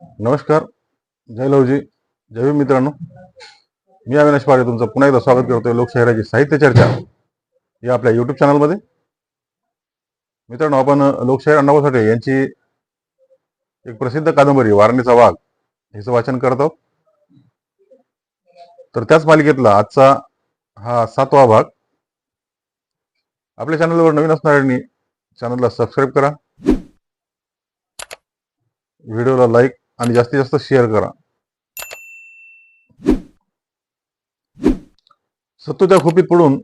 नमस्कार. जय लवजी. जय भीम मित्रांनो. मी अविनाश पारे तुमचं पुन्हा एकदा स्वागत करतोय लोकशाहिराची साहित्य चर्चा या आपल्या युट्यूब चॅनलमध्ये. मित्रांनो, आपण लोकशाहीर अण्णाभाऊ साठे यांची एक प्रसिद्ध कादंबरी वारणीचा वाघ हिचं वाचन करत आहोत. तर त्याच मालिकेतला आजचा हा 7वा भाग. आपल्या चॅनलवर नवीन असणाऱ्यांनी चॅनलला सबस्क्राईब करा, व्हिडिओला लाईक आणि जास्तीत जास्त शेअर करा. सत्तू त्या खोपीत पडून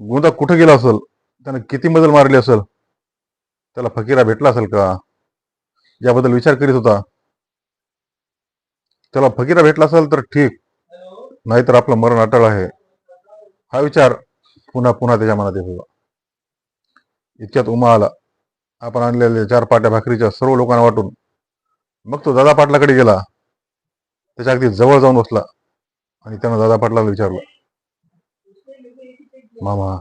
गोंदा कुठं गेला असेल, त्यानं किती मजल मारली असेल, त्याला फकीरा भेटला असेल का, याबद्दल विचार करीत होता. त्याला फकीरा भेटला असेल तर ठीक, नाहीतर आपलं मरण अटळ आहे, हा विचार पुन्हा पुन्हा त्याच्या मनात येत होता. इतक्यात उमा आला. आपण आणलेल्या 4 पाट्या भाकरीच्या सर्व लोकांना वाटून मग तो दादा पाटलाकडे गेला. त्याच्या अगदी जवळ जाऊन बसला आणि त्यानं दादा पाटलाला विचारलं, मामा,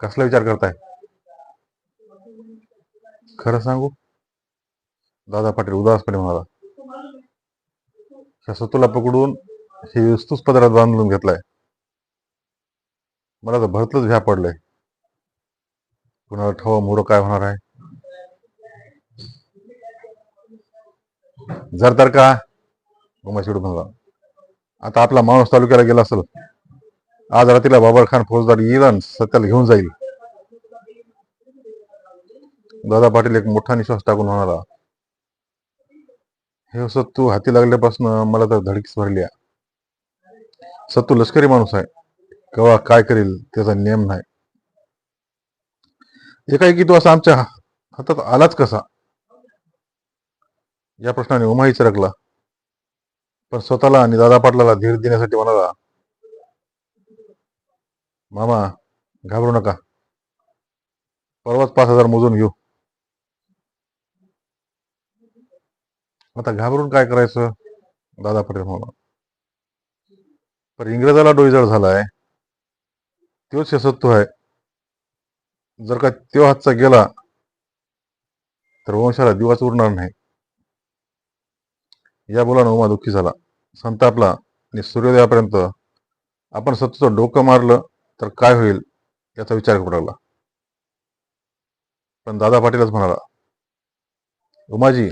कसला विचार करताय? खरं सांगू? दादा पाटील उदासपणे म्हणाला. ह्या सत्तूला पकडून हे वस्तूच पदरात बांधून घेतलाय. मला तर भरतलंच भ्या पडलंय. कुणाला ठेवा मोर काय होणार आहे. जर तर का उमा शेडू म्हणला, आता आपला माणूस तालुक्याला गेला असेल. आज रात्रीला बाबर खान फौजदार येईल आणि सत्याला घेऊन जाईल. दादा पाटील एक मोठा निश्वास टाकून म्हणाला, हे सत्तू हाती लागल्यापासून मला तर धडकीच भरली. सत्तू लष्करी माणूस आहे, केव्हा काय करेल त्याचा नियम नाही. एकाएकी तो असा आमच्या हातात आलाच कसा, या प्रश्नाने उमाही चिरकला. पण स्वतःला आणि दादा पाटलाला धीर देण्यासाठी म्हणाला, मामा, घाबरू नका, परवाच 5,000 मोजून घेऊ. आता घाबरून काय करायचं, दादा पाटील म्हणाला. पण इंग्रजाला डोईजड झालाय, तोच सत्तू आहे. जर का तो हातचा गेला तर वंशाला दिवाच उरणार नाही. या बोलानं उमा दुःखी झाला, संतापला आणि सूर्योदयापर्यंत आपण सत्तूचं डोकं मारलं तर काय होईल याचा विचार करू लागला. पण दादा पाटीलच म्हणाला, उमाजी,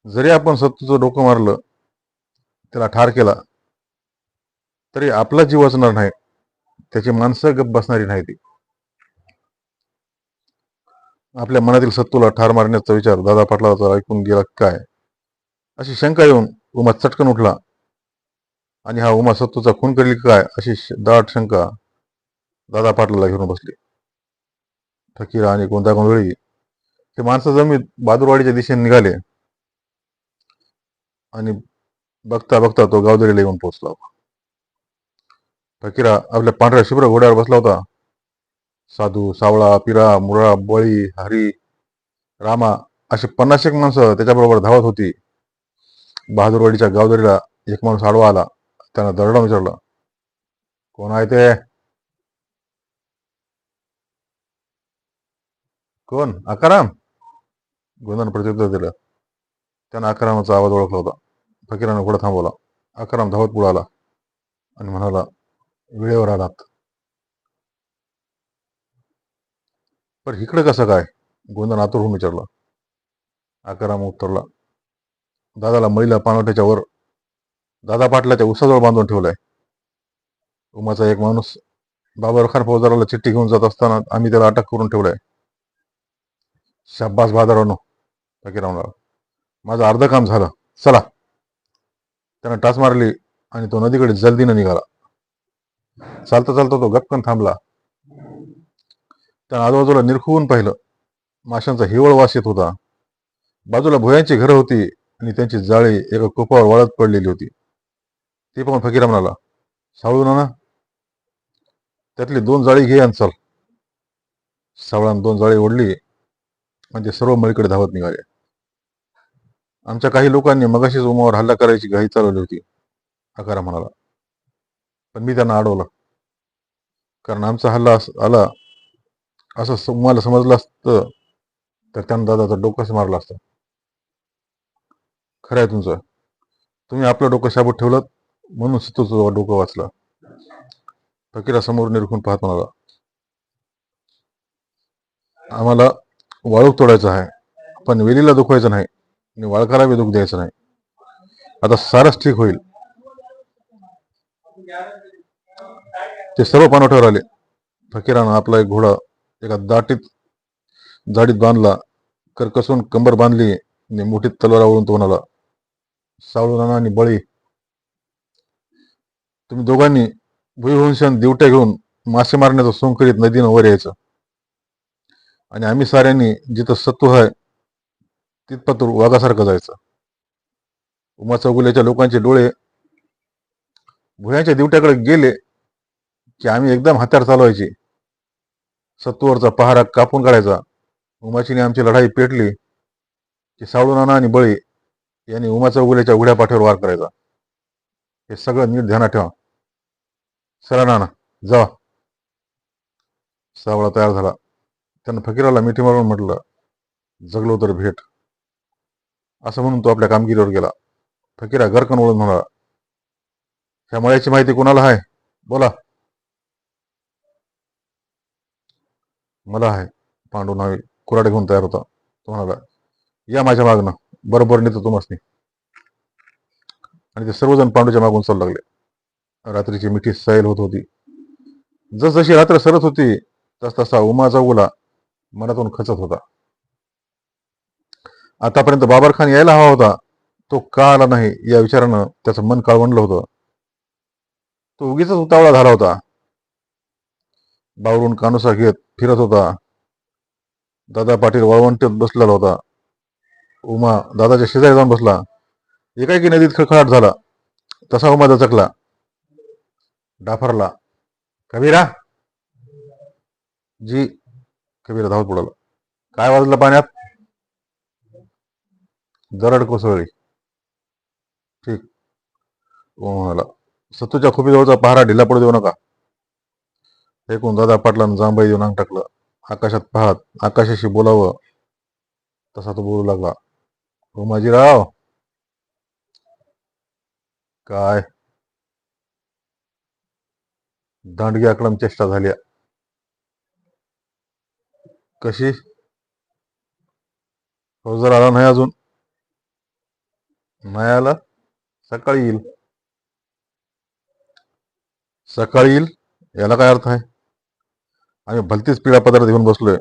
जरी आपण सत्तूचं डोकं मारलं, त्याला ठार केला, तरी आपला जीव वाचणार नाही, त्याची माणसं गप्प बसणारी नाही. ती आपल्या मनातील सत्तूला ठार मारण्याचा विचार दादा पाटलाचा ऐकून गेला काय, अशी शंका येऊन उमा चटकन उठला. आणि हा उमा सत्तूचा खून करील काय अशी दाट शंका दादा पाटलाला घेऊन बसली. फकीरा आणि गोंधागोंधळी हे माणसं जमीत बहादूरवाडीच्या दिशेने निघाले आणि बघता बघता तो गावदरीला येऊन पोहोचला. फकीरा आपल्या पांढऱ्या शुभ्र घोड्यावर बसला होता. साधू, सावळा, पिरा, मुरा, बळी, हरी, रामा अशी 50 माणसं त्याच्याबरोबर धावत होती. बहादूरवाडीच्या गावदरीला एक माणूस आडवा आला. त्यानं दरडावून विचारलं, कोण आहे ते? कोण? आकाराम? गोंधानं प्रत्युत्तर दिलं. त्यानं आकारामाचा आवाज ओळखला होता. फकीरानं घोडा थांबवला. आकाराम धावत पुढे आला आणि म्हणाला, वेळेवर आलात. पण इकडे कसं काय? गोंधानं आतुर होऊन विचारलं. आकाराम उत्तरला, दादाला मळीला पानवट्याच्या वर दादा पाटलाच्या उसाजवळ बांधून ठेवलाय. उमाचा एक माणूस बाबर खान फौजदाराला चिठ्ठी घेऊन जात असताना आम्ही त्याला अटक करून ठेवलाय. शाब्बास बहादरानो, फकीरा म्हणाला, माझं अर्ध काम झालं, चला. त्यानं टाच मारली आणि तो नदीकडे जलदीनं निघाला. चालता चालता तो गपकन थांबला. त्यानं आजूबाजूला निरखून पाहिलं. माशांचा हिवळ वास येत होता. बाजूला भुयांची घरं होती आणि त्यांची जाळी एका कोपावर वाळत पडलेली होती. ती पाहून फकीरा म्हणाला, सावळू नाना, त्यातली 2 जाळी घे आणि चल. सावळानं 2 जाळी ओढली म्हणजे सर्व मळीकडे धावत निघाले. आमच्या काही लोकांनी मगाशीच उमावर हल्ला करायची घाई चालवली होती, आकारा म्हणाला. पण मी त्यांना अडवलं, कारण आमचा हल्ला आला असं मला समजलं असतं तर त्यानं दादाचं डोकंच मारलं असतं. खरं आहे तुमचं. तुम्ही आपलं डोकं शाबूत ठेवलं म्हणून तुझं डोकं वाचलं. फकीरा निरखून पाहत म्हणाला, आम्हाला वाळूक तोडायचं आहे, पण वेलीला दुखवायचं नाही आणि वाळकाला बी दुःख द्यायचं नाही. आता सारच ठीक होईल. ते सर्व पाणवठ्यावर आले. फकीरानं आपला एक घोडा एका जाडीत बांधला, करकसून कंबर बांधली आणि मोठीत तलवार आवळून तो म्हणाला, सावळू नाना आणि बळी, तुम्ही दोघांनी भुईवंशान दिवट्या घेऊन मासे मारण्याचं सोंग करीत नदीनं वर यायचं आणि आम्ही साऱ्यांनी जिथं सत्तू आहे तिथपातूर वाघासारखं जायचं. उमा चौगुल्याच्या लोकांचे डोळे भुयांच्या दिवट्याकडे गेले की आम्ही एकदम हत्यार चालवायची. सत्तूवरचा पहारा कापून काढायचा. उमाचीने आमची लढाई पेटली की सावळू नाना आणि बळी यांनी उमा चौगुल्याच्या उघड्या पाठीवर वार करायचा. हे सगळं नीट ध्यानात ठेवा. चला नाना जा. सावळा तयार झाला. त्यानं फकीराला मिठी मारून म्हटलं, जगलो तर भेट. असं म्हणून तो आपल्या कामगिरीवर गेला. फकीरा गरकन वळून म्हणाला, ह्या मळ्याची माहिती कोणाला आहे? बोला. मला आहे. पांडू नावी कुऱ्हाड घेऊन तयार होता. तो म्हणाला, या माझ्या मागणं, बरोबर नेतो तुम्हासनी. आणि ते सर्वजण पांडूच्या मागून चालू लागले. रात्रीची मिठी सैल होत होती. जसजशी रात्र सरत होती तसतसा उमा चौगुला मनातून खचत होता. आतापर्यंत बाबर खान यायला हवा होता, तो का आला नाही या विचारानं त्याचं मन काळवंडलं होतं. तो उगीच उतावळा झाला होता. बावरून कानुसा घेत फिरत होता. दादा पाटील वळवंटीत बसलेला होता. उमा दादाच्या शेजारी जाऊन बसला. एकाएकी नदीत खळखळाट झाला. तसा उमा दचकला, डाफरला. कबीरा जी. कबीरा धावत पडाला. काय वाजलं पाण्यात? दरड कोसळली. ठीक. उमा म्हणाला, सत्तूच्या खोपीजवळचा पहारा ढिला पडू देऊ नका. ऐकून दादा पाटलानं जांभई देऊन अंग टाकलं. आकाशात पाहत आकाशाशी बोलावं तसा तो बोलू लागला, उमाजीराव. काय? दांडगी आकडम चेष्टा झाल्या. कशी? फौजदार आला नाही अजून? नाही आला? सकाळी येईल. सकाळी येईल याला काय अर्थ आहे? आम्ही भलतीच पिढा पदार्थ घेऊन बसलोय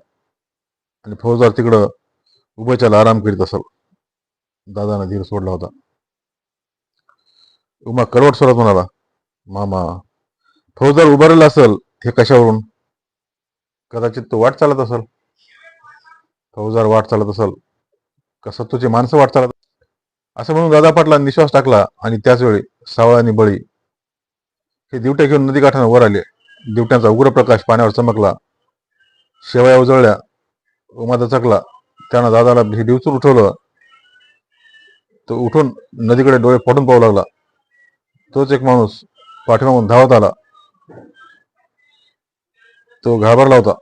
आणि फौजदार तिकडं उभ्याच्याला आराम करीत असल. दादानं धीर सोडला होता. उमा करवट स्वरात म्हणाला, मामा, फौजदार उभारलेला असल हे कशावरून? कदाचित तो वाट चालत असल. फौजदार वाट चालत असल का सत्तूची माणसं वाट चालत? असं म्हणून दादा पाटला निश्वास टाकला आणि त्याच वेळी सावळा आणि बळी हे दिवट्या घेऊन नदीकाठानं वर आले. दिवट्यांचा उग्र प्रकाश पाण्यावर चमकला. शेवया उजळल्या. उमा दचकला. त्यानं दादाला डिवचून उठवलं. तो उठून नदीकडे डोळे फोडून पाहू लागला. तोच एक माणूस पाठीमागून धावत आला. तो घाबरला होता.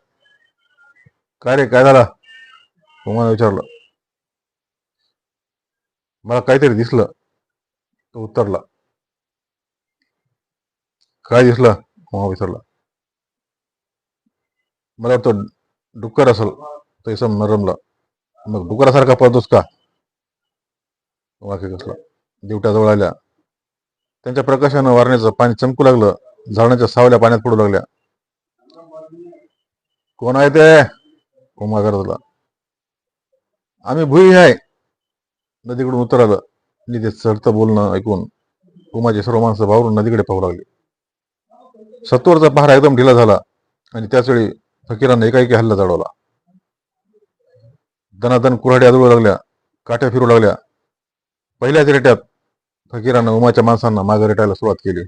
काय रे, काय झाला? उमाने विचारलं. मला काहीतरी दिसलं. तो उत्तरला. काय दिसलं? उमा विचारला. मला वाटतं डुक्कर असल. तो इसम नरमला. मग डुकरासारखा पळतोस का? वाक्य कसला. दिवट्या जवळ आल्या. त्यांच्या प्रकाशानं वारण्याचं पाणी चमकू लागलं. झाडाच्या सावल्या पाण्यात पडू लागल्या. कोण आहे ते? उमा गरजला. आम्ही भुई आहे. नदीकडून उत्तर आलं. आणि ते चढतं बोलणं ऐकून उमाचे सर्व माणसं भावरून नदीकडे पाहू लागली. सत्तूरचा पहारा एकदम ढिला झाला आणि त्याचवेळी फकीरानं एकाएकी हल्ला चढवला. दनादन कुऱ्हाडी आदळू लागल्या. काठ्या फिरू लागल्या. पहिल्याच रेट्यात फकीरानं उमाच्या माणसांना मागे रेटायला सुरुवात केली.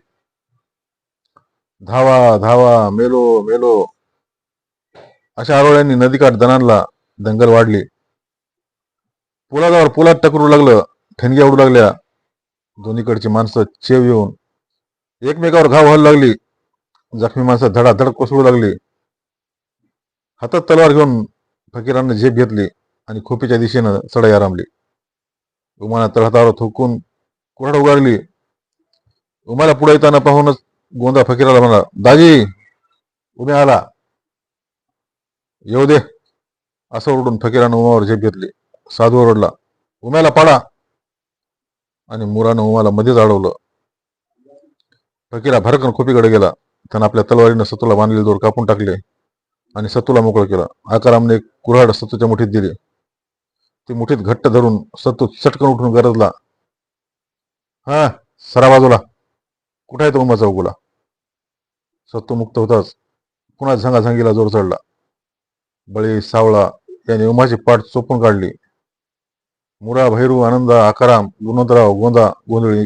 धावा धावा, मेलो मेलो अशा आरोळ्यांनी नदीकाठ दणाणला. दंगल वाढली. पुलावर पुलात टकरू लागलं. ठणग्या उडू लागल्या. दोन्हीकडची माणसं चेव येऊन एकमेकावर घाव व्हायला लागली. जखमी माणसं धडाधड कोसळू लागली. हातात तलवार घेऊन फकीरांनी झेप घेतली आणि खोपीच्या दिशेनं चढाई आरंभली. उमाला तळहातावर थोकून कुऱ्हाड उगारली. उमाला पुढे येताना पाहूनच गोंदा फकीराला म्हणला, दाजी उम्या आला, येऊ दे. असं ओरडून फकीरानं उमावर झेप घेतली. साधू ओरडला, उम्याला पाडा, आणि मुरानं उमाला मध्येच अडवलं. फकीरा भरकन खोपीकडे गेला. त्यानं आपल्या तलवारीनं सतूला बांधलेले दोर कापून टाकले आणि सतूला मोकळं केलं. आकारामने एक कुऱ्हाड सतूच्या मुठीत दिली. ती मुठीत घट्ट धरून सतू चटकन उठून गरजला, हा सरा बाजूला, कुठे आहे तो उमाचा उगुला? सत्तू मुक्त होताच पुन्हा झंगाझंगीला जोर चढला. बळी सावळा याने उमाची पाठ चोपून काढली. मुरा, भैरू, आनंदा, आकाराम, गुणवंतराव, गोंदा, गोंधळी,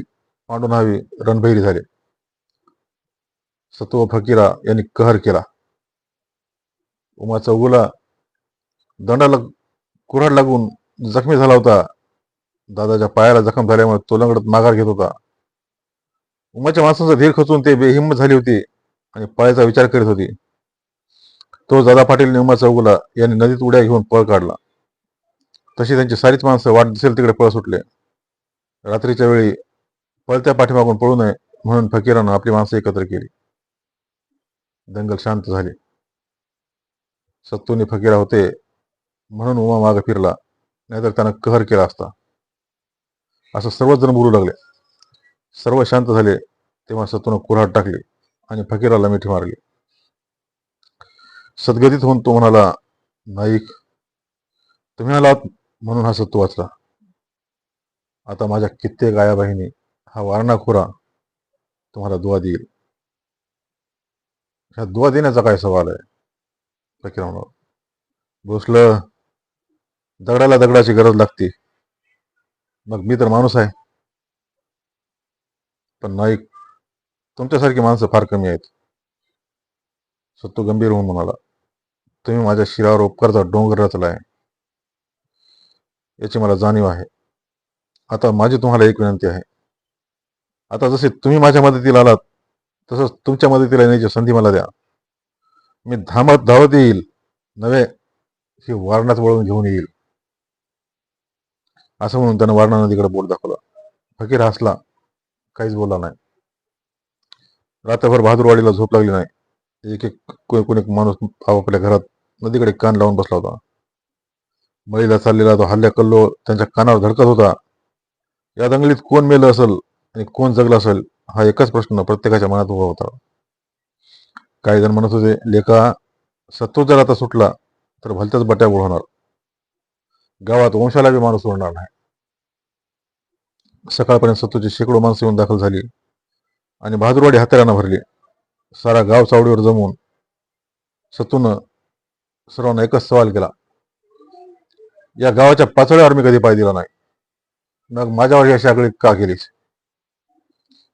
पांडुनावी रणभैरी झाले. सत्तू व फकीरा यांनी कहर केला. उमाचा उगुला दंडाला कुऱ्हाड लागून जखमी झाला होता. दादाच्या पायाला जखम झाल्यामुळे तो लंगडत माघार घेत होता. उमाच्या माणसांचा धीर खचून ते बेहिम्मत झाली होती आणि पळायचा विचार करीत होती. तो दादा पाटील उमाचा उगुला यांनी नदीत उड्या घेऊन पळ काढला. तशी त्यांची सारीच माणसं वाट दिसेल तिकडे पळ सुटले. रात्रीच्या वेळी पळत्या पाठीमागून पळू नये म्हणून फकीरानं आपली माणसं एकत्र केली. दंगल शांत झाली. सत्तूने फकीरा होते म्हणून उमा मागे फिरला, नाहीतर त्यानं कहर केला असता. असं सर्वच जण बोलू लागले. सर्व शांत झाले तेव्हा सत्तूनं कुऱ्हाड टाकली आणि फकीराला मिठी मारली. सद्गतीत होऊन तो म्हणाला, नाईक तुम्ही आलात म्हणून हा सत्तू वाचला. आता माझ्या कित्येक आया बहिणी हा वारणा खोरा तुम्हाला दुवा देईल. ह्या दुवा देण्याचा काय सवाल आहे? फकीर म्हणाला, भोसलं, दगडाला दगडाची गरज लागते. मग मी तर माणूस आहे. पण नाईक तुमच्यासारखी माणसं फार कमी आहेत. सत्तू गंभीर होऊन म्हणाला, तुम्ही माझ्या शिरावर उपकारचा डोंगर रचलाय याची मला जाणीव आहे. आता माझी तुम्हाला एक विनंती आहे. आता जसे तुम्ही माझ्या मदतीला आलात तसंच तुमच्या मदतीला येण्याची संधी मला द्या. मी धावत येईल, नव्हे ही वारणात वळून घेऊन येईल. असं म्हणून त्यानं वारणा नदीकडे बोट दाखवला. फकीर हसला, काहीच बोलला नाही. रात्रभर बहादूरवाडीला झोप लागली नाही. एक एक कोणी माणूस आपापल्या घरात नदीकडे कान लावून बसला होता. बळीला चाललेला तो हल्ल्या कल्लो त्यांच्या कानावर धडकत होता. या दंगलीत कोण मेलं असेल आणि कोण जगलं असेल हा एकच प्रश्न प्रत्येकाच्या मनात उभा होता. काही जण म्हणत होते, लेका सत्तू जर आता सुटला तर भलत्याच बट्या होणार. गावात वंशाला बी माणूस उरणार नाही. सकाळपर्यंत सत्तूची शेकडो माणसं येऊन दाखल झाली आणि बहादूरवाडी हत्यारानं भरली. सारा गाव चावडीवर जमून सत्तूनं सर्वांना एकच सवाल केला, या गावाच्या पाचोळ्यावर मी कधी पाय दिला नाही, मग माझ्यावर अशी आगळी का केलीस?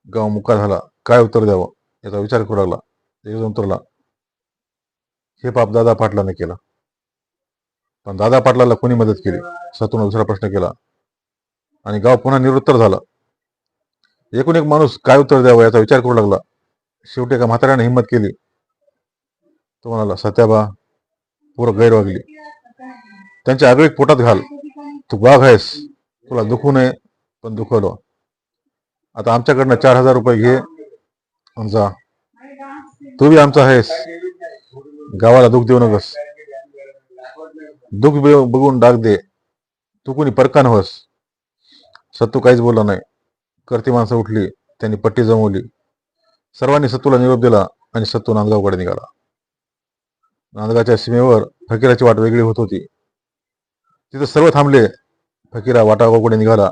गाव मुका झाला. काय उत्तर द्यावं याचा विचार करू लागला. एक जण उतरला, हे पाप दादा पाटलाने केलं. पण दादा पाटलाला कोणी मदत केली? सत्तून दुसरा प्रश्न केला आणि गाव पुन्हा निरुत्तर झालं. एकूण एक माणूस काय उत्तर द्यावं याचा विचार करू लागला. शेवटी एका म्हाताऱ्याने हिंमत केली. तो म्हणाला, सत्याबा, पोरं गैर वागली, त्यांच्या आगळीक पोटात घाल. तू वाघ आहेस, तुला दुखू नये पण दुखवलं. आता आमच्याकडनं 4,000 रुपये घे आणि जा. तू बी आमचा आहेस, गावाला दुःख देऊ नकस. दुःख बघून डाग दे, तू कोणी परका नव्हस. सत्तू काहीच बोलला नाही. करती माणसं उठली. त्यांनी पट्टी जमवली. सर्वांनी सत्तूला निरोप दिला आणि सत्तू नांदगावकडे निघाला. नांदगावच्या सीमेवर फकीराची वाट वेगळी होत होती. तिथे सर्व थांबले. फकीरा वाटागावकडे निघाला.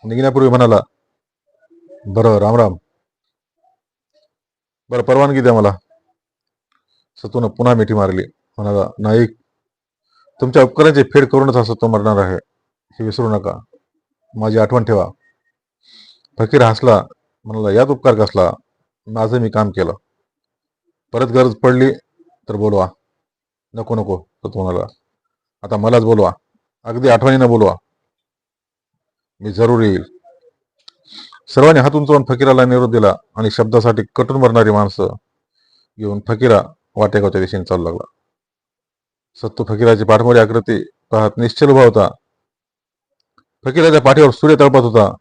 निघण्यापूर्वी म्हणाला, बरं रामराम, बरं परवानगी द्या मला. सत्तूनं पुन्हा मिठी मारली. म्हणाला, नाईक तुमच्या उपकारांची फेड करूनच हा सत्तू मरणार आहे, हे विसरू नका. माझी आठवण ठेवा. फकीर हसला. म्हणाला, यात उपकार कसला, माझं मी काम केलं. परत गरज पडली तर बोलवा. नको नको, सत्तू म्हणाला, आता मलाच बोलवा, अगदी आठवणीनं बोलवा, मी जरूर येईल. सर्वांनी हात उंचवून फकीराला निरोप दिला आणि शब्दासाठी कटून मरणारी माणसं घेऊन फकीरा वाटेगावच्या दिशेने चालू लागला. सत्तू फकीराची पाठमोरी आकृती पाहत निश्चल उभा होता. फकीराच्या पाठीवर सूर्य तळपत होता.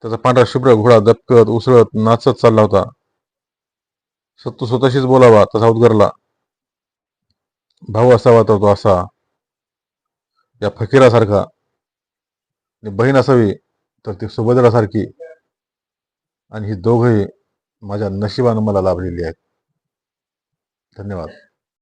त्याचा पांढरा शुभ्र घोडा दबकत उसळत नाचत चालला होता. सत्तू स्वतःशीच बोलावा तसा उद्गारला. भाऊ असावा तर तो असा, या फकीरासारखा, आणि बहीण असावी तर ती सुभद्रासारखी, आणि ही दोघंही माझ्या नशिबानं मला लाभलेली आहेत. धन्यवाद.